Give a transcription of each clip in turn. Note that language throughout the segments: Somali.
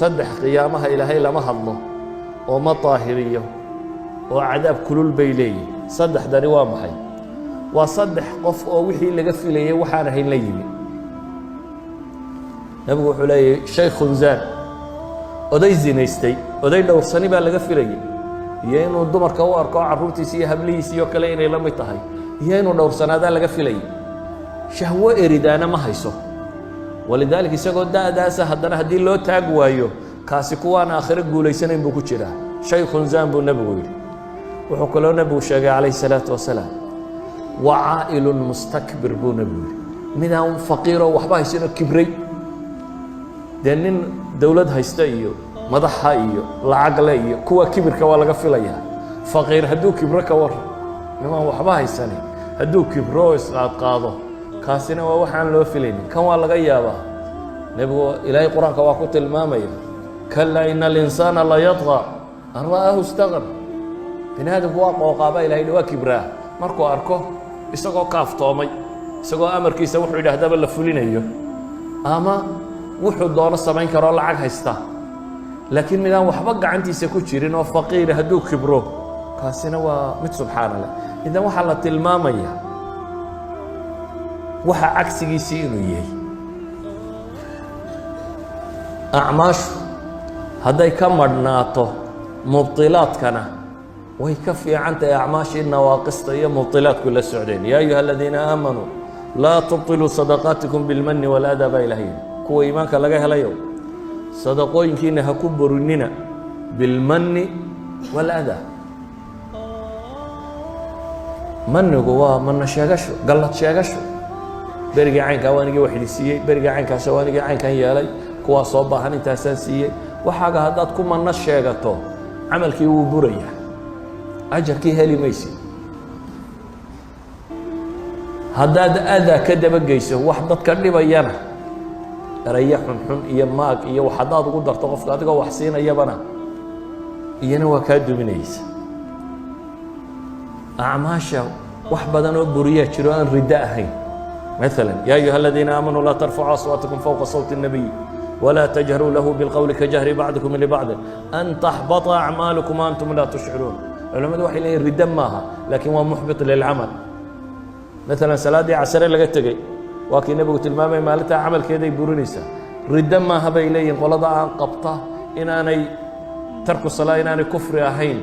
صدح قيامها إلهي لما هضله وما طاهريه وعذاب كل البيلي صدح داري وامحي وصدح قف وحي اللي قفل لي وحانه الليمي نبغى حلي شيخ زان oday zinaystay oday dhowrsani baa laga filayay iyo inuu dumarka u arko carruurtiisa iyo hablihiisa iyo kale inay la mid tahay iyo inuu dhowrsanaada laga filayay shahwo eridaana ma hayso walidaalka isagoo daadaasa haddana haddii loo taag waayo kaasi kuwaan aakhiro guulaysanayn buu ku jiraa shaykhun zaan buu nabigu yidhi wuxuu kaloo nabigu sheegay calayhi salaatu wasalaam wacaa'ilun mustakbir buu nabigu yidhi midaan faqiiroo waxba haysano kibray dee nin dawlad haysta iyo madaxa iyo lacag le iyo kuwa kibirka waa laga filayaa faqiir hadduu kibro ka waran nimaan waxba haysanin hadduu kibro isqaadqaado kaasina waa waxaan loo filaynin kan waa laga yaabaa nebigu ilaahay qur-aanka waa ku tilmaamaya kallaa ina alinsaana la yadqa an ra'aahu istaqna bini aadamku waa qooqaaba ilahay waa kibraa markuu arko isagoo kaaftoomay isagoo amarkiisa wuxuu yidhaahdaba la fulinayo ama wuxuu doono samayn karo lacag haysta laakiin midaan waxba gacantiisa ku jirin oo faqiir hadduu kibro kaasina waa mid subxaana leh idan waxaa la tilmaamayaa waxa cagsigiisii inuu yahay acmaashu hadday ka madhnaato mubtilaadkana way ka fiican tahay acmaashii nawaaqista iyo mubtilaadku la socdeen yaa ayuha aladiina aamanuu laa tubtiluu sadaqaatikum bilmanni waladaa baa ilahay kuwa iimaanka laga helayo sadaqooyinkiina ha ku borinina bilmanni waladaa mannigu waa manna sheegasho gallad sheegasho berigii caynkaa waanigii wax idin siiyey berigii caynkaas waanigii caynkan yeelay kuwaa soo baahan intaasaan siiyey waxaaga haddaad ku manno sheegato camalkii wuu burayaa ajarkii heli maysid haddaad adaa ka dabageyso wax dadka dhibayana eraya xunxun iyo maag iyo wax haddaad ugu darto qofka adigoo wax siinayabana iyana waa kaa duminaysa acmaasha wax badan oo buriyaa jiro aan riddo ahayn مثلا يا أيها الذين آمنوا لا ترفعوا أصواتكم فوق صوت النبي ولا تجهروا له بالقول كجهر بعضكم لبعض أن تحبط أعمالكم وأنتم لا تشعرون علماء waxay leeyihiin riddo maaha laakiin waa muxbit lilcamal مثلا salaadii casare laga tegey waa kii nebigu tilmaamay maalinta camalkeeday burinaysaa riddo maaha bay leeyihiin qolada aan qabta inaanay tarku salaa inaanay kufri ahayn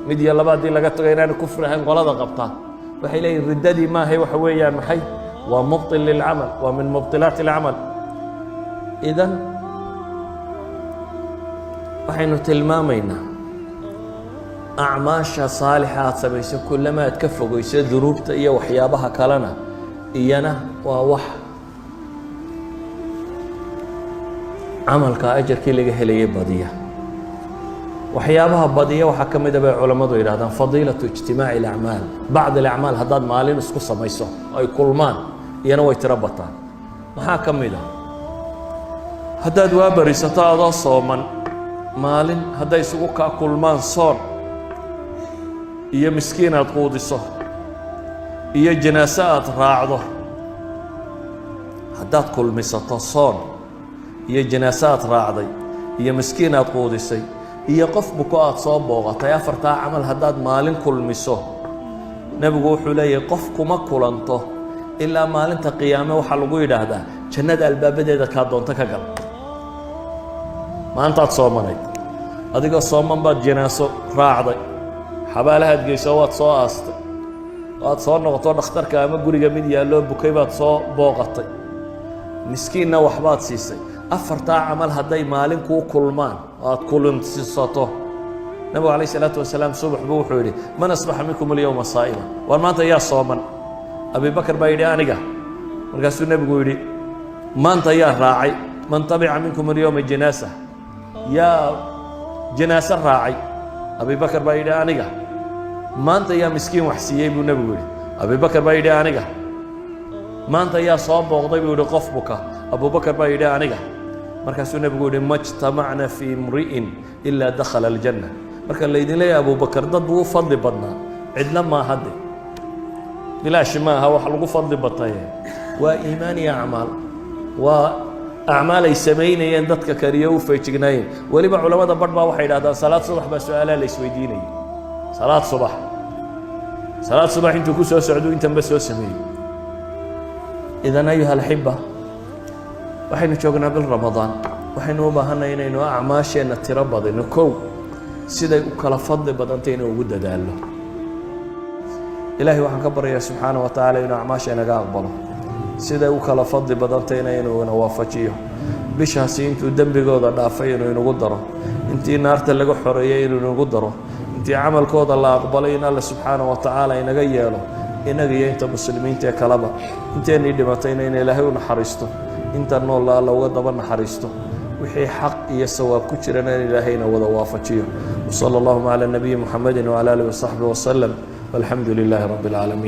mid iyo labaadii laga tago inaanay kufri ahayn qolada qabta waxay leeyihiin riddadii maahay waxa weeyaan maxay ومبطل للعمل ومن مبطلات العمل إذن وحين تلمامينا أعماش صالحات سبيس كلما تكفوا يصير ذنوبته إياه وحيابها كلنا إيانا ووح عمل كأجر كي لقى هلي بدية وحيابها بدية وحكم دبي علماء إلى فضيلة اجتماع الأعمال بعض الأعمال هذا مالين اسقص ما يسوى أي كلمان iyana way tiro bataan maxaa ka mid ah haddaad waa barisato adoo sooman maalin hadday isugu kaa kulmaan soon iyo miskiin aad quudiso iyo janaaso aad raacdo haddaad kulmisato soon iyo janaaso aad raacday iyo miskiin aad quudisay iyo qof buko aad soo booqatay afartaa camal haddaad maalin kulmiso nebigu wuxuu leeyahay qof kuma kulanto ilaa maalinta qiyaame waxaa lagu yidhaahdaa jannada albaabadeeda kaa doonto ka gal maantaad soomanayd adigoo sooman baad janaaso raacday xabaalahaad geyso waad soo aastay waad soo noqoto dhakhtarka ama guriga mid yaalloo bukay baad soo booqatay miskiinna waxbaad siisay afartaa camal hadday maalin kuu kulmaan oo aad kulinsisato nabigu calayhi salaatu wasalaam subax buu wuxuu yidhi man asbaxa minkum alyawma saa'ima waar maanta yaa sooman أبي بكر بايدي أنيقا مركز النبي يقول ما أنت يا راعي من طبع منكم اليوم الجنازة يا جنازة راعي أبي بكر بايدي أنيقا ما أنت يا مسكين وحسيين النبي يقول أبي بكر بايدي أنيقا ما أنت يا صاب وغضب ولقف بك أبو بكر بايدي أنيقا مركز النبي يقول ما اجتمعنا في امرئ إلا دخل الجنة مركز اللي يدي أبو بكر ضد فضل بدنا عدنا ما هدي بلاش ما هو حلقوا فضل بطايا وإيمان أعمال أعمال يسمين يندتك كريو في تجنين ولما علماء برضه واحد هذا صلاة صبح بس سؤال ليس ويديني صلاة صبح أنتوا كسر سعدوا أنت بس سمين إذا أيها الأحبة وحين شوقنا بالرمضان وحين وبهنا إنه أعماشنا تربض إنه كو سيدا وكلا فضل بدنتين وجود داله إلهي وحن كبر يا سبحانه وتعالى إنه أعماشنا قابله سيدا وكلا فضل بدنتين إنه نوافجيه بشهسي أنتوا دم بجودة دافين إنه قدره أنتي نار تلقوا حرية إنه قدره أنتي عمل كود الله أقبلين الله سبحانه وتعالى إنه جياله إنه جي أنت مسلمين تكلبا أنتي ندمتين إنه إلهي ونحرسته أنت نور الله لو قدر نحرسته وحي حق يسوى كترنا إلهينا وضوافجيه وصلى الله على النبي محمد وعلى آله وصحبه وسلم والحمد لله رب العالمين.